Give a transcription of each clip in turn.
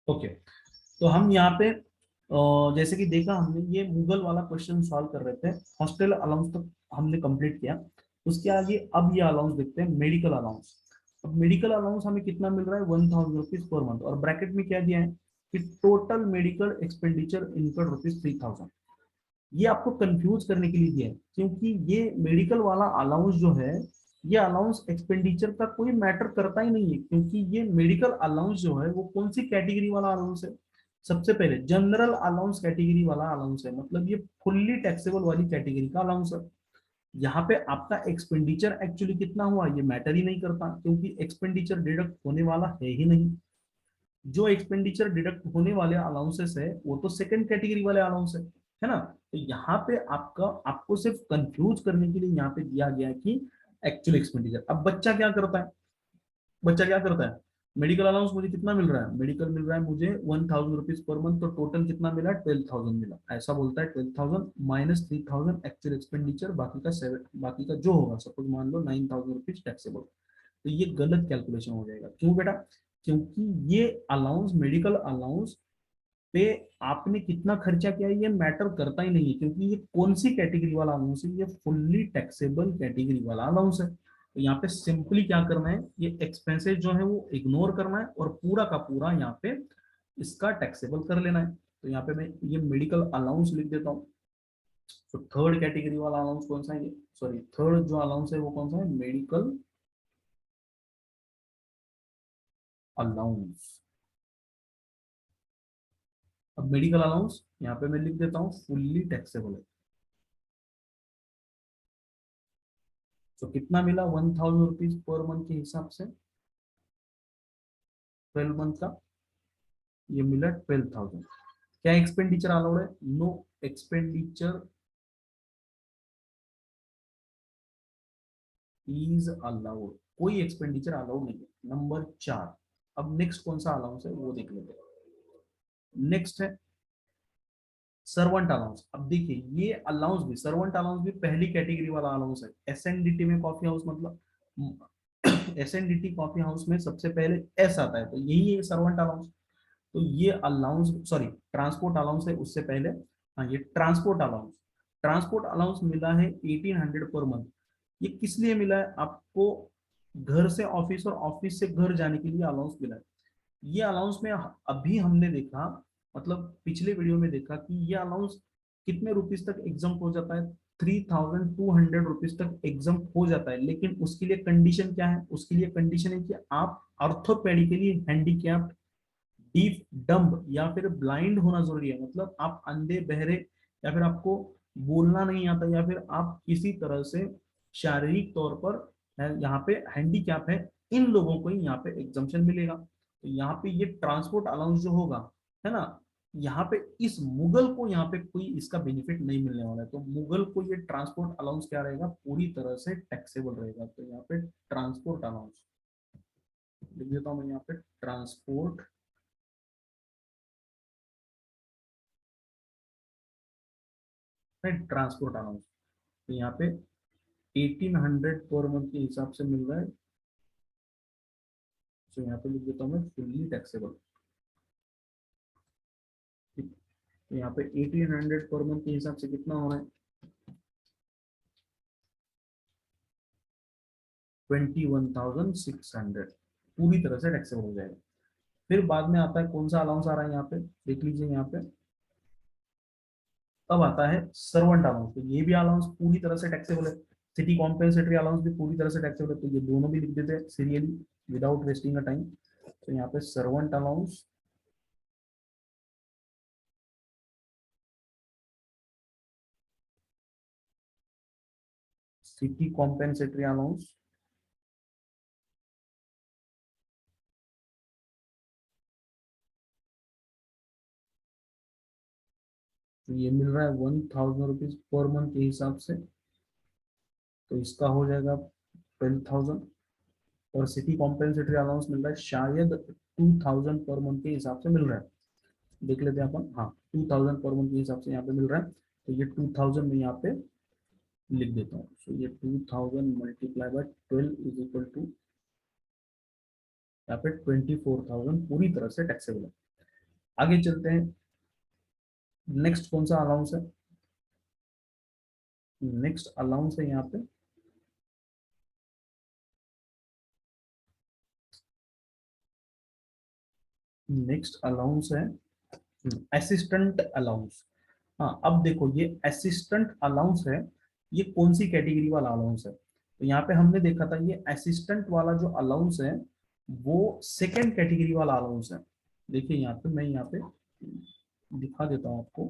Okay, तो हम यहाँ पे जैसे कि देखा हमने, ये मुगल वाला क्वेश्चन सॉल्व कर रहे थे। हॉस्टल अलाउंस तक हमने कंप्लीट किया। उसके आगे अब ये अलाउंस देखते हैं, मेडिकल अलाउंस। अब मेडिकल अलाउंस हमें कितना मिल रहा है, 1000 रुपीज पर मंथ, और ब्रैकेट में क्या दिया है कि total medical expenditure incurred rupees 3000। ये आपको कंफ्यूज करने के लिए दिया है, क्योंकि ये मेडिकल वाला अलाउंस जो है, ये अलाउंस एक्सपेंडिचर का कोई मैटर करता ही नहीं है, क्योंकि ये मेडिकल अलाउंस जो है वो कौन सी कैटेगरी वाला अलाउंस है। सबसे पहले जनरल अलाउंस कैटेगरी वाला अलाउंस है, मतलब ये फुल्ली टैक्सेबल वाली कैटेगरी का अलाउंस है। यहाँ पे आपका एक्सपेंडिचर एक्चुअली कितना हुआ ये मैटर ही नहीं करता, क्योंकि एक्सपेंडिचर डिडक्ट होने वाला है ही नहीं। जो एक्सपेंडिचर डिडक्ट होने वाले अलाउंसेस है वो तो सेकंड कैटेगरी वाले अलाउंस है ना। तो यहाँ पे आपका, आपको सिर्फ कंफ्यूज करने के लिए यहाँ पे दिया गया है कि एक्चुअल एक्सपेंडिचर। अब बच्चा क्या करता है, बच्चा क्या करता है, मेडिकल अलाउंस मुझे कितना मिल रहा है, मेडिकल मिल रहा है मुझे 1000 रुपीज पर मंथ, तो टोटल कितना मिला, 12,000 मिला। ऐसा बोलता है 12,000 माइनस 3000 एक्चुअल एक्सपेंडिचर, बाकी का 7, बाकी का जो होगा, सपोज मान लो 9000 रुपीज टैक्सेबल। तो ये गलत कैलकुलेशन हो जाएगा। क्यों बेटा, क्योंकि ये अलाउंस, मेडिकल अलाउंस पे आपने कितना खर्चा किया है ये मैटर करता ही नहीं है, क्योंकि ये कौन सी कैटेगरी वाला अलाउंस है, ये फुल्ली टैक्सेबल कैटेगरी वाला अलाउंस है। तो यहाँ पे सिंपली क्या करना है, ये एक्सपेंसेस जो है वो इग्नोर करना है, और पूरा का पूरा यहाँ पे इसका टैक्सेबल कर लेना है। तो यहाँ पे मैं ये मेडिकल अलाउंस लिख देता हूँ। तो थर्ड कैटेगरी वाला अलाउंस कौन सा है, ये सॉरी, थर्ड जो अलाउंस है वो कौन सा है, मेडिकल अलाउंस। अब मेडिकल अलाउंस यहाँ पे मैं लिख देता हूँ फुल्ली टैक्सेबल है। तो कितना मिला, 1000 रुपीज पर मंथ के हिसाब से, 12 मंथ का, ये मिला 12,000। क्या एक्सपेंडिचर अलाउड है, नो एक्सपेंडिचर इज अलाउड, कोई एक्सपेंडिचर अलाउड नहीं है। नंबर 4। अब नेक्स्ट कौन सा अलाउंस है वो देख लेते हैं। नेक्स्ट है सर्वेंट अलाउंस। अब देखिए ये अलाउंस भी, सर्वेंट अलाउंस भी पहली कैटेगरी वाला अलाउंस है। एसएनडीटी में कॉफी हाउस, मतलब एसएनडीटी कॉफी हाउस में सबसे पहले एस आता है, तो यही है सर्वेंट अलाउंस। तो ये अलाउंस, सॉरी, ट्रांसपोर्ट अलाउंस है उससे पहले। हाँ, ये ट्रांसपोर्ट अलाउंस, ट्रांसपोर्ट अलाउंस मिला है 1800 पर मंथ। ये किस लिए मिला है आपको, घर से ऑफिस और ऑफिस से घर जाने के लिए अलाउंस मिला है। ये अलाउंस में अभी हमने देखा, मतलब पिछले वीडियो में देखा कि ये अलाउंस कितने रुपीज तक एग्जाम हो जाता है, 3200 रुपीज तक एग्जाम हो जाता है। लेकिन उसके लिए कंडीशन क्या है, उसके लिए कंडीशन है कि आप ऑर्थोपेडिकली हैंडीकैप्ड, डीफ, डम्ब या फिर ब्लाइंड होना जरूरी है, मतलब आप अंधे बहरे, या फिर आपको बोलना नहीं आता, या फिर आप किसी तरह से शारीरिक तौर पर यहाँ पे हैंडीकैप है, इन लोगों को ही यहाँ पे एग्जाम्पशन मिलेगा। तो यहाँ पे ये ट्रांसपोर्ट अलाउंस जो होगा, है ना, यहाँ पे इस मुगल को यहाँ पे कोई इसका बेनिफिट नहीं मिलने वाला है। तो मुगल को ये ट्रांसपोर्ट अलाउंस क्या रहेगा, पूरी तरह से टैक्सेबल रहेगा। तो यहाँ पे ट्रांसपोर्ट अलाउंस लिख देता हूँ मैं यहाँ पे, ट्रांसपोर्ट, ट्रांसपोर्ट अलाउंस। तो यहाँ पे 1800 पर मंथ के हिसाब से मिल रहा है। तो यहाँ पे लिख देता हूँ मैं फुल्ली टैक्सेबल। ठीक, तो यहाँ पे 1800 पर मंथ के हिसाब से कितना होना है, 21,600, पूरी तरह से टैक्सेबल हो जाएगा। फिर बाद में आता है कौन सा अलाउंस आ रहा है, यहाँ पे देख लीजिए यहाँ पे। अब आता है सर्वेंट अलाउंस। तो ये भी अलाउंस पूरी तरह से टैक्सेबल है। सिटी कॉम्पेंसेटरी अलाउंस भी पूरी तरह से टैक्सेबल है। तो ये दोनों भी लिख देते हैं serially without wasting a time. तो यहाँ पे servant allowance, city compensatory allowance, तो ये मिल रहा है 1000 रुपीज पर मंथ के हिसाब से। तो इसका हो जाएगा 12,000। और सिटी कॉम्पेंसेटरी अलाउंस मिल रहा है शायद 2000 पर मंथ के हिसाब से मिल रहा है। देख लेते हैं अपन, हाँ 2000 पर मंथ के हिसाब से यहाँ पे मिल रहा है। तो ये 2000 में यहाँ पे लिख देता हूँ। सो ये 2000 multiply by 12 is equal to, यहाँ पे 24,000 पूरी तरह से टैक्सेबल है। आगे चलते हैं, नेक्स्ट कौन सा अलाउंस है? नेक्स्ट अलाउंस है यहाँ पे नेक्स्ट अलाउंस है असिस्टेंट अलाउंस। हाँ, अब देखो ये असिस्टेंट अलाउंस है, ये कौन सी कैटेगरी वाला अलाउंस है? तो यहाँ पे हमने देखा था ये असिस्टेंट वाला जो अलाउंस है वो सेकंड कैटेगरी वाला अलाउंस है। देखिए यहाँ पे मैं यहाँ पे दिखा देता हूँ आपको,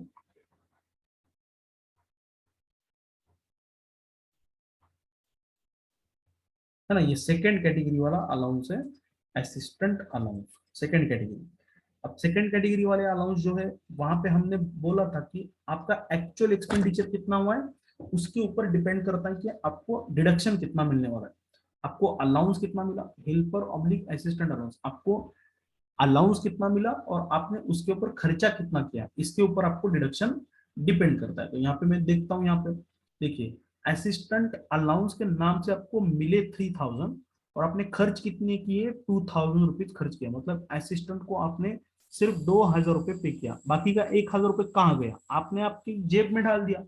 है ना, ये सेकंड कैटेगरी वाला अलाउंस है, असिस्टेंट अलाउंस सेकंड कैटेगरी। अब सेकंड कैटेगरी वाले अलाउंस जो है वहां पे हमने बोला था कि आपका एक्चुअल एक्सपेंडिचर कितना हुआ है उसके ऊपर डिपेंड करता है कि आपको डिडक्शन कितना मिलने वाला है। आपको अलाउंस कितना मिला, हेल्पर ऑब्लिक असिस्टेंट अलाउंस, आपको अलाउंस कितना मिला और आपने उसके ऊपर खर्चा कितना किया, इसके ऊपर आपको डिडक्शन डिपेंड करता है। तो यहाँ पे मैं देखता हूँ, यहाँ पे देखिए असिस्टेंट अलाउंस के नाम से आपको मिले 3000 और आपने खर्च कितने किए, 2000 रुपीज खर्च किया, मतलब असिस्टेंट को आपने सिर्फ 2000 रुपये पे किया, बाकी का 1000 रुपये कहाँ गया, आपने आपकी जेब में डाल दिया।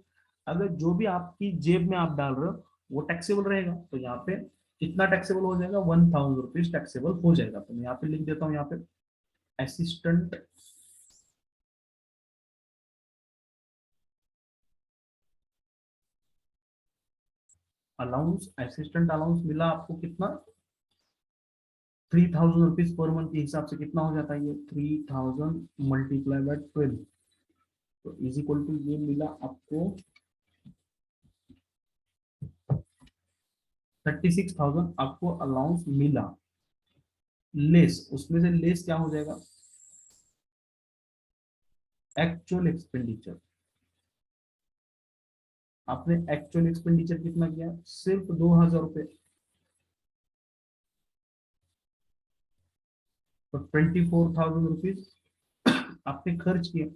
अगर जो भी आपकी जेब में आप डाल रहे हो वो टैक्सेबल रहेगा, तो यहाँ पे कितना टैक्सेबल हो जाएगा, 1000 रुपीज टैक्सेबल हो जाएगा। तो मैं यहाँ पे लिख देता हूँ, यहाँ पे असिस्टेंट अलाउंस, असिस्टेंट अलाउंस मिला आपको कितना, 3000 रुपीज पर मंथ के हिसाब से कितना हो जाता है ये, 3000 मल्टीप्लाई बाय 12, तो इज इक्वल टू ये मिला आपको 36,000 आपको अलाउंस मिला। लेस उसमें से लेस क्या हो जाएगा, एक्चुअल एक्सपेंडिचर। आपने एक्चुअल एक्सपेंडिचर कितना किया, सिर्फ 2000 रुपये, तो 24,000 रुपीज आपने खर्च किया।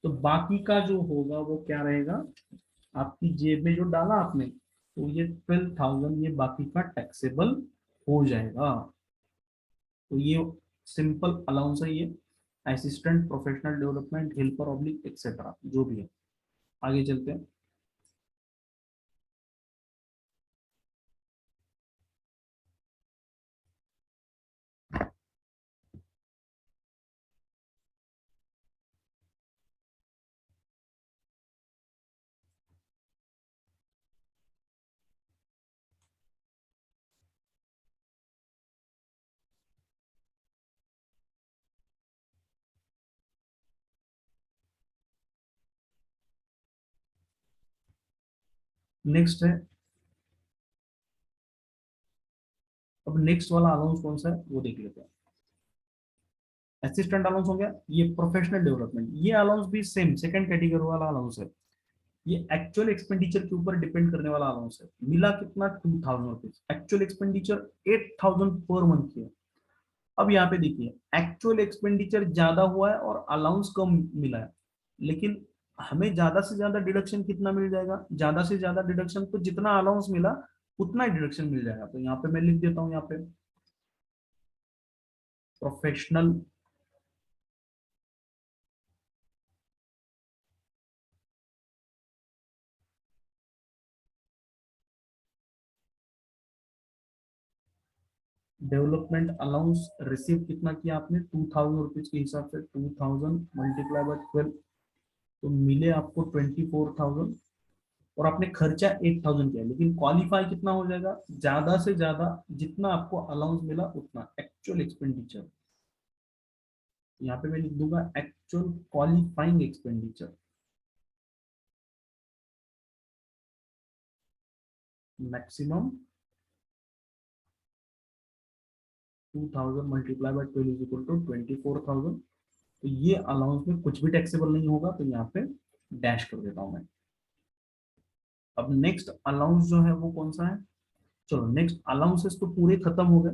तो बाकी का जो होगा वो क्या रहेगा, आपकी जेब में जो डाला आपने, तो ये 12,000 ये बाकी का टैक्सेबल हो जाएगा। तो ये सिंपल अलाउंस है ये, assistant, professional development, helper oblique etcetera जो भी है। आगे चलते हैं, नेक्स्ट है, अब नेक्स्ट वाला अलाउंस कौन सा है वो देख लेते हैं। असिस्टेंट अलाउंस हो गया, ये प्रोफेशनल डेवलपमेंट, ये अलाउंस भी सेम सेकंड कैटेगरी वाला अलाउंस है, ये एक्चुअल एक्सपेंडिचर के ऊपर डिपेंड करने वाला अलाउंस है। मिला कितना, 2000 rupees, actual expenditure 8000 per month की है। अब यहाँ पे देखिए एक्चुअल एक्सपेंडिचर ज्यादा हुआ है और अलाउंस कम मिला है, लेकिन हमें ज्यादा से ज्यादा डिडक्शन कितना मिल जाएगा, ज्यादा से ज्यादा डिडक्शन तो जितना अलाउंस मिला उतना ही डिडक्शन मिल जाएगा। तो यहाँ पे मैं लिख देता हूँ, यहाँ पे प्रोफेशनल डेवलपमेंट अलाउंस रिसीव कितना किया आपने, 2000 रुपीज के हिसाब से 2000 मल्टीप्लाई बाय 12, तो मिले आपको 24,000 और आपने खर्चा 8,000 किया, लेकिन क्वालिफाई कितना हो जाएगा, ज्यादा से ज्यादा जितना आपको अलाउंस मिला उतना एक्चुअल एक्सपेंडिचर। यहाँ पे मैं लिख दूंगा actual qualifying expenditure, maximum 2000 multiply by 12 is equal to 24,000। तो ये अलाउंस में कुछ भी टैक्सेबल नहीं होगा, तो यहाँ पे डैश कर देता हूँ मैं। अब नेक्स्ट अलाउंस जो है वो कौन सा है, चलो नेक्स्ट अलाउंसेस तो पूरे खत्म हो गए।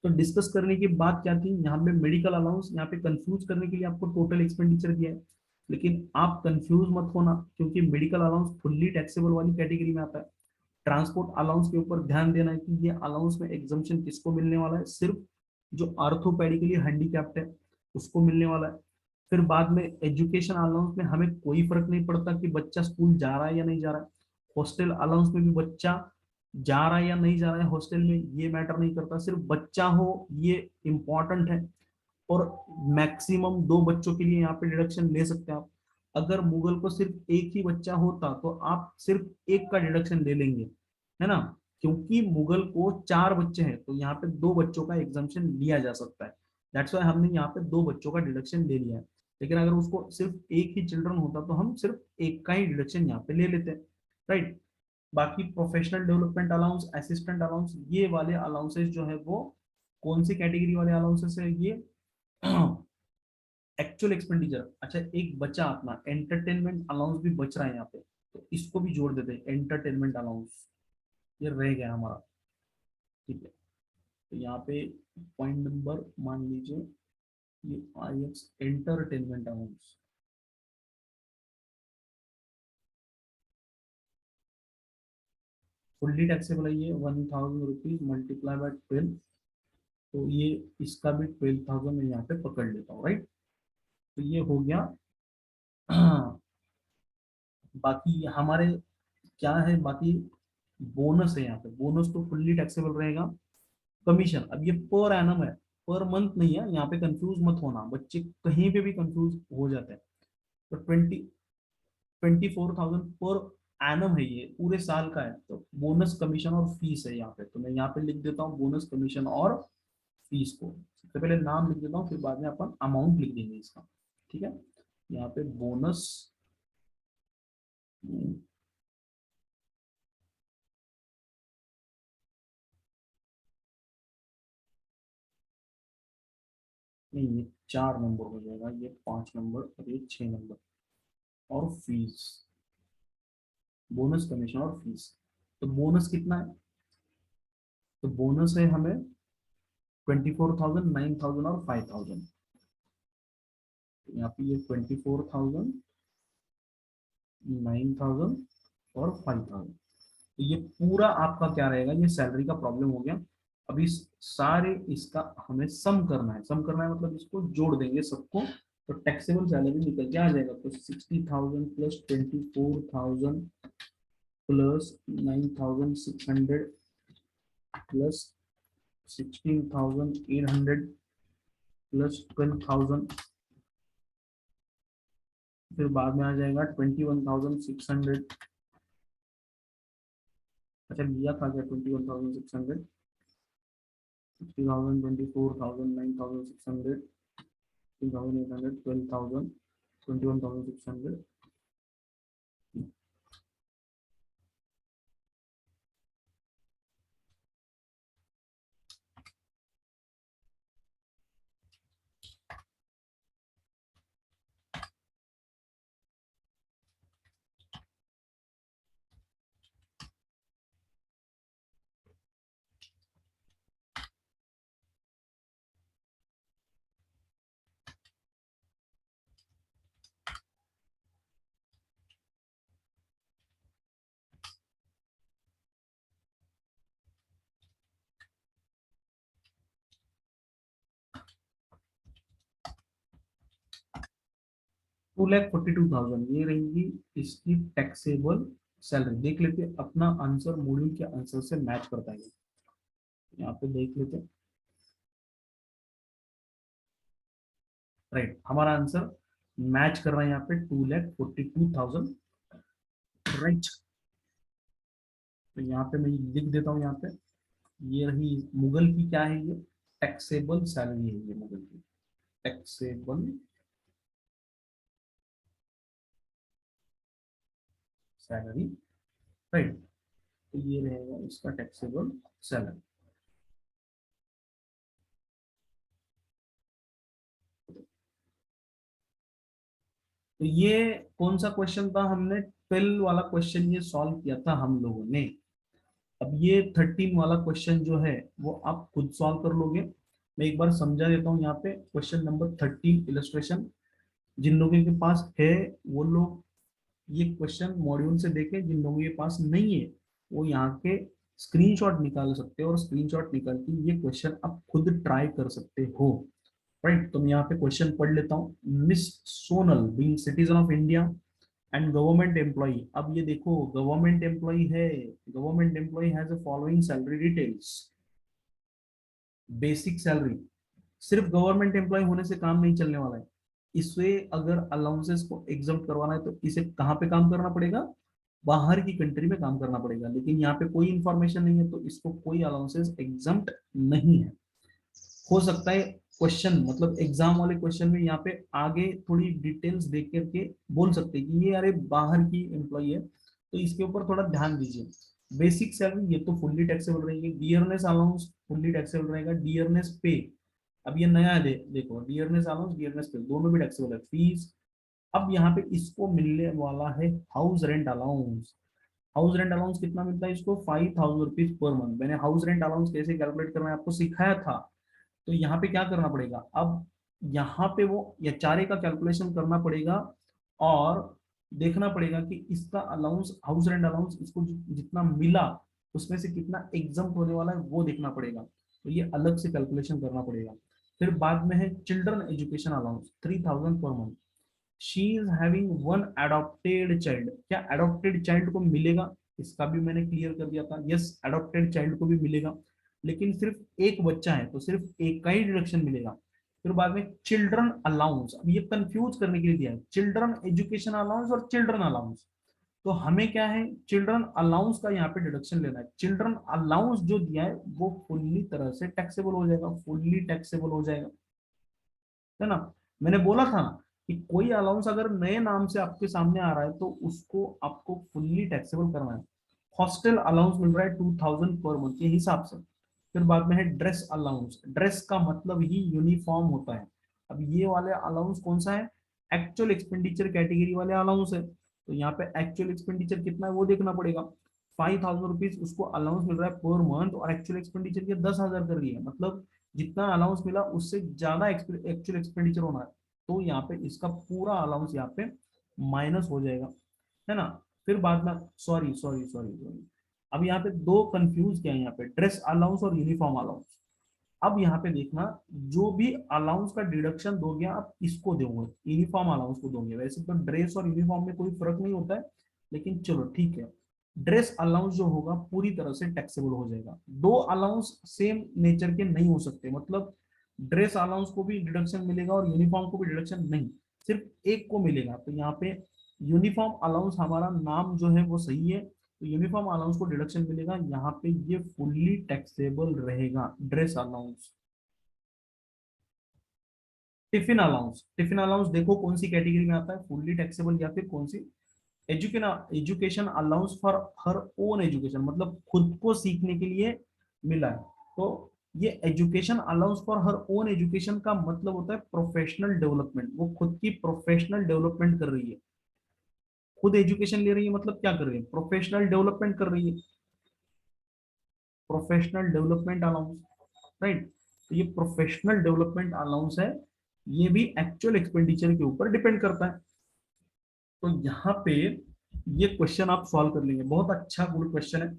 तो डिस्कस करने की बात क्या थी, यहाँ पे मेडिकल अलाउंस, यहाँ पे कंफ्यूज करने के लिए आपको टोटल एक्सपेंडिचर दिया है, लेकिन आप कंफ्यूज मत होना क्योंकि मेडिकल अलाउंस फुल्ली टैक्सेबल वाली कैटेगरी में आता है। ट्रांसपोर्ट अलाउंस के ऊपर ध्यान देना है कि ये अलाउंस में एग्जम्पशन किसको मिलने वाला है, सिर्फ जो आर्थोपेडिकली हैंडीकैप्ट है उसको मिलने वाला है। फिर बाद में एजुकेशन अलाउंस में हमें कोई फर्क नहीं पड़ता कि बच्चा स्कूल जा रहा है या नहीं जा रहा है। हॉस्टल अलाउंस में भी बच्चा जा रहा है या नहीं जा रहा है हॉस्टल में, ये मैटर नहीं करता, सिर्फ बच्चा हो ये इम्पोर्टेंट है। और मैक्सिमम 2 बच्चों के लिए यहाँ पे डिडक्शन ले सकते हैं आप। अगर मुगल को सिर्फ एक ही बच्चा होता तो आप सिर्फ एक का डिडक्शन ले लेंगे, है ना, क्योंकि मुगल को 4 बच्चे हैं तो यहाँ पे 2 बच्चों का एग्जाम्पशन लिया जा सकता है। दैट्स वाई हमने यहाँ पे 2 बच्चों का डिडक्शन ले लिया है। लेकिन अगर उसको सिर्फ एक ही चिल्ड्रन होता तो हम सिर्फ एक का ही डिडक्शन यहाँ पे ले लेते हैं, राइट। बाकी professional development allowance, assistant allowance, ये वाले अलाउंसेस जो है वो कौन सी कैटेगरी वाले अलाउंसेस है ये? Actual expenditure. अच्छा, एक बचा अपना एंटरटेनमेंट अलाउंस भी बच रहा है यहाँ पे, तो इसको भी जोड़ देते हैं, एंटरटेनमेंट अलाउंस ये रह गया हमारा। ठीक है, तो यहाँ पे पॉइंट नंबर मान लीजिए ये I X entertainment allowance. Fully taxable है ये 1000 रुपीज मल्टीप्लाई बाय 12, तो ये इसका भी 12,000 मैं यहाँ पे पकड़ लेता हूँ, राइट। तो ये हो गया। बाकी हमारे क्या है बाकी, बोनस है यहाँ पे, बोनस तो फुल्ली टैक्सेबल रहेगा। कमीशन, अब ये पर एनम है, पर मंथ नहीं है, यहाँ पे कंफ्यूज मत होना, बच्चे कहीं पे भी कंफ्यूज हो जाते हैं। तो 24,000 पर एनम है, ये पूरे साल का है। तो बोनस कमीशन और फीस है यहाँ पे, तो मैं यहाँ पे लिख देता हूँ बोनस कमीशन और फीस को। सबसे पहले नाम लिख देता हूँ, फिर बाद में अपन अमाउंट लिख देंगे इसका। ठीक है, यहाँ पे बोनस, नहीं ये 4 नंबर हो जाएगा, ये 5 नंबर और ये 6 नंबर, और फीस, बोनस कमीशन और फीस। तो बोनस कितना है? तो बोनस है हमें 24,000, 9,000 और 5,000। यहाँ पे ये 24,000, 9,000 और 5,000। तो ये पूरा आपका क्या रहेगा, ये सैलरी का प्रॉब्लम हो गया। अभी सारे इसका हमें सम करना है, सम करना है मतलब इसको जोड़ देंगे सबको, तो टैक्सेबल सैलरी निकल के आ जाएगा। तो 60,000 प्लस 24,000 प्लस 9,600 प्लस 16,800 प्लस 12,000, फिर बाद में आ जाएगा 21,600। अच्छा लिया था क्या 21,600, 60,000, 24,000, 9,600, 16,800, 12,000, 21,600। 2,42,000 ये रहेंगी इसकी टैक्सेबल सैलरी। देख लेते हैं अपना आंसर मॉड्यूल के आंसर से मैच करता है, यहाँ पे देख लेते हैं। राइट, हमारा आंसर मैच कर रहा है यहाँ पे 2,42,000, राइट। तो यहाँ पे मैं लिख देता हूँ यहाँ पे, ये रही मुगल की क्या है, ये टैक्सेबल सैलरी है, ये मुगल की टैक्सेबल सैलरी, राइट। तो ये रहेगा इसका टैक्सेबल सैलरी। तो ये कौन सा क्वेश्चन था, हमने 12 वाला क्वेश्चन ये सॉल्व किया था हम लोगों ने। अब ये 13 वाला क्वेश्चन जो है वो आप खुद सॉल्व कर लोगे। मैं एक बार समझा देता हूँ यहाँ पे क्वेश्चन नंबर 13 इलस्ट्रेशन। जिन लोगों के पास है वो लोग ये क्वेश्चन मॉड्यूल से देखें, जिन लोगों के पास नहीं है वो यहाँ के स्क्रीनशॉट निकाल सकते हो, और स्क्रीनशॉट निकाल के ये क्वेश्चन आप खुद ट्राई कर सकते हो। राइट। तो मैं यहाँ पे क्वेश्चन पढ़ लेता हूँ। Miss Sonal being citizen of India and government employ. अब ये देखो गवर्नमेंट एम्प्लॉय है, government employ has a following salary details. Basic salary, सिर्फ गवर्नमेंट एम्प्लॉय होने से काम नहीं चलने वाला है। इसे अगर अलाउंसेस को एग्जम्प्ट करवाना है तो इसे कहाँ पे काम करना पड़ेगा, बाहर की कंट्री में काम करना पड़ेगा। लेकिन यहाँ पे कोई इंफॉर्मेशन नहीं है तो इसको कोई अलाउंसेस एग्जम्प्ट नहीं है। हो सकता है क्वेश्चन मतलब एग्जाम वाले क्वेश्चन में यहाँ पे आगे थोड़ी डिटेल्स देख करके बोल सकते हैं कि ये अरे बाहर की एम्प्लॉय है, तो इसके ऊपर थोड़ा ध्यान दीजिए। बेसिक सैलरी ये तो फुल्ली टैक्सेबल रहेगी, डियरनेस अलाउंस फुल्ली टैक्सेबल रहेगा, डियरनेस पे अब ये नया है देखो डियरनेस अलाउंस डियरनेस पे दोनों भी टैक्सेबल है। फीस, अब यहाँ पे इसको मिलने वाला है house rent allowance. House rent allowance कितना मिलता है इसको, 5,000 रुपीज पर मंथ। मैंने हाउस रेंट अलाउंस कैसे कैलकुलेट करना है आपको सिखाया था। तो यहाँ पे क्या करना पड़ेगा, अब यहाँ पे वो या चारे का कैलकुलेशन करना पड़ेगा और देखना पड़ेगा कि इसका अलाउंस हाउस रेंट अलाउंस इसको जितना मिला उसमें से कितना एग्जम्प्ट होने वाला है वो देखना पड़ेगा। तो ये अलग से कैलकुलेशन करना पड़ेगा। फिर बाद में है children education allowance 3,000 per month. She is having one adopted child, क्या अडॉप्टेड चाइल्ड को मिलेगा, इसका भी मैंने क्लियर कर दिया था। यस अडॉप्टेड चाइल्ड को भी मिलेगा, लेकिन सिर्फ एक बच्चा है तो सिर्फ एक का ही डिडक्शन मिलेगा। फिर बाद में चिल्ड्रन अलाउंस, अब ये कंफ्यूज करने के लिए दिया है चिल्ड्रन एजुकेशन अलाउंस और चिल्ड्रन अलाउंस। तो हमें क्या है चिल्ड्रन अलाउंस का यहाँ पे डिडक्शन लेना है। चिल्ड्रन अलाउंस जो दिया है वो फुल्ली तरह से टैक्सेबल हो जाएगा, फुल्ली टैक्सेबल हो जाएगा, है ना। मैंने बोला था ना कि कोई अलाउंस अगर नए नाम से आपके सामने आ रहा है तो उसको आपको फुल्ली टैक्सेबल करना है। हॉस्टल अलाउंस मिल रहा है 2,000 पर मंथ के हिसाब से। फिर बाद में है ड्रेस अलाउंस, ड्रेस का मतलब ही यूनिफॉर्म होता है। अब ये वाले अलाउंस कौन सा है, एक्चुअल एक्सपेंडिचर कैटेगरी वाले अलाउंस है। तो यहाँ पे एक्चुअल एक्सपेंडिचर कितना है वो देखना पड़ेगा। 5,000 रुपीज उसको अलाउंस मिल रहा है पर मंथ और एक्चुअल एक्सपेंडिचर के 10,000 कर दिया, मतलब जितना अलाउंस मिला उससे ज्यादा एक्चुअल एक्सपेंडिचर होना है। तो यहाँ पे इसका पूरा अलाउंस यहाँ पे माइनस हो जाएगा, है ना। फिर बाद में सॉरी सॉरी सॉरी सॉरी, अब यहाँ पे दो कंफ्यूज क्या है, यहाँ पे ड्रेस अलाउंस और यूनिफॉर्म अलाउंस। अब यहाँ पे देखना, जो भी अलाउंस का डिडक्शन दोगे आप इसको दोगे, यूनिफॉर्म अलाउंस को दोगे। वैसे तो ड्रेस और यूनिफॉर्म में कोई फर्क नहीं होता है, लेकिन चलो ठीक है। ड्रेस अलाउंस जो होगा पूरी तरह से टैक्सेबल हो जाएगा। दो अलाउंस सेम नेचर के नहीं हो सकते, मतलब ड्रेस अलाउंस को भी डिडक्शन मिलेगा और यूनिफॉर्म को भी डिडक्शन नहीं, सिर्फ एक को मिलेगा। तो यहाँ पे यूनिफॉर्म अलाउंस हमारा नाम जो है वो सही है, तो यूनिफॉर्म अलाउंस को डिडक्शन मिलेगा। यहाँ पे ये फुल्ली टैक्सेबल रहेगा dress allowance. Tiffin allowance, tiffin allowance देखो कौन सी कैटेगरी में आता है, फुल्ली टैक्सेबल या फिर कौन सी, education education allowance for her own education, मतलब खुद को सीखने के लिए मिला है। तो ये education allowance for her own education का मतलब होता है प्रोफेशनल डेवलपमेंट, वो खुद की प्रोफेशनल डेवलपमेंट कर रही है। खुद एजुकेशन ले रही है मतलब क्या कर रही है, प्रोफेशनल डेवलपमेंट कर रही है, प्रोफेशनल डेवलपमेंट अलाउंस, राइट। तो ये प्रोफेशनल डेवलपमेंट अलाउंस है, ये भी एक्चुअल एक्सपेंडिचर के ऊपर डिपेंड करता है। तो यहाँ पे ये क्वेश्चन आप सॉल्व कर लेंगे, बहुत अच्छा गुड क्वेश्चन है।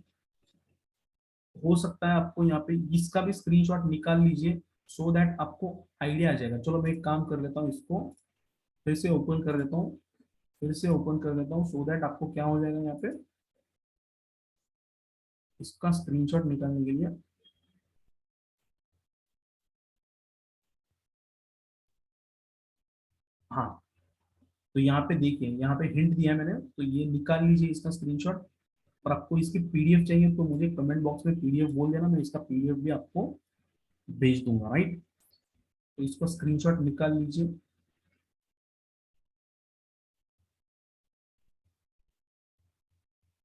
हो सकता है आपको यहाँ पे इसका भी स्क्रीनशॉट निकाल लीजिए सो दैट आपको आइडिया आ जाएगा। चलो मैं एक काम कर लेता हूँ, इसको फिर से ओपन कर देता हूँ, फिर से ओपन कर देता हूँ सो दैट आपको क्या हो जाएगा यहाँ पे इसका स्क्रीनशॉट निकालने के लिए। हाँ, तो यहाँ पे देखिए, यहाँ पे हिंट दिया है मैंने, तो ये निकाल लीजिए इसका स्क्रीनशॉट। और आपको इसकी पीडीएफ चाहिए तो मुझे कमेंट बॉक्स में पीडीएफ बोल देना, मैं इसका पीडीएफ भी आपको भेज दूंगा, राइट। तो इसको स्क्रीनशॉट निकाल लीजिए।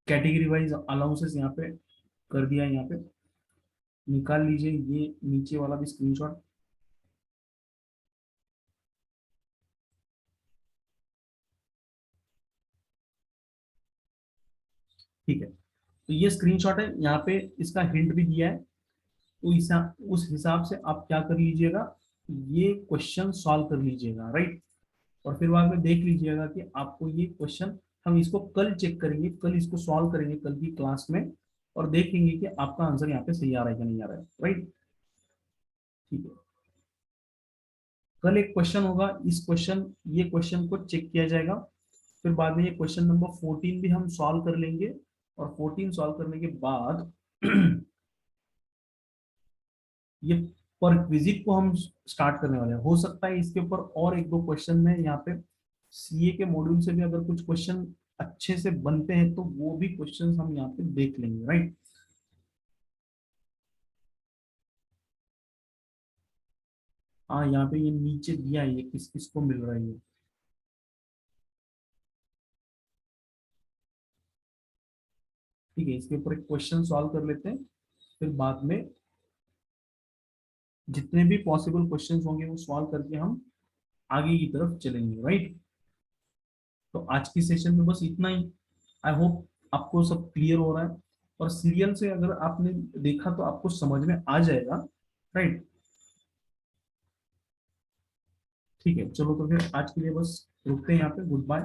कैटेगरी वाइज अलाउंसेस यहाँ पे कर दिया है, यहाँ पे निकाल लीजिए ये नीचे वाला भी स्क्रीनशॉट। ठीक है, तो ये स्क्रीनशॉट है, यहाँ पे इसका हिंट भी दिया है। तो उस हिसाब से आप क्या कर लीजिएगा, ये क्वेश्चन सॉल्व कर लीजिएगा, राइट। और फिर बाद में देख लीजिएगा कि आपको ये क्वेश्चन, हम इसको कल चेक करेंगे, कल इसको सॉल्व करेंगे कल की क्लास में, और देखेंगे कि आपका आंसर यहाँ पे सही आ रहा है कि नहीं आ रहा है, राइट। ठीक है। कल एक क्वेश्चन होगा, इस क्वेश्चन ये क्वेश्चन को चेक किया जाएगा, फिर बाद में ये क्वेश्चन नंबर 14 भी हम सॉल्व कर लेंगे, और 14 सॉल्व करने के बाद ये पर विजिट को हम स्टार्ट करने वाले हैं। हो सकता है इसके ऊपर और एक दो क्वेश्चन में यहाँ पे सीए के मॉड्यूल से भी अगर कुछ क्वेश्चन अच्छे से बनते हैं तो वो भी क्वेश्चंस हम यहाँ पे देख लेंगे, राइट। हाँ, यहाँ पे ये नीचे दिया है, ये किस किस को मिल रहा है ये। ठीक है, इसके ऊपर एक क्वेश्चन सॉल्व कर लेते हैं, फिर बाद में जितने भी पॉसिबल क्वेश्चंस होंगे वो सॉल्व करके हम आगे की तरफ चलेंगे, राइट। तो आज की सेशन में बस इतना ही। आई होप आपको सब क्लियर हो रहा है, और सीरियल से अगर आपने देखा तो आपको समझ में आ जाएगा, राइट। ठीक है, चलो तो फिर आज के लिए बस रुकते हैं यहाँ पे। Good bye.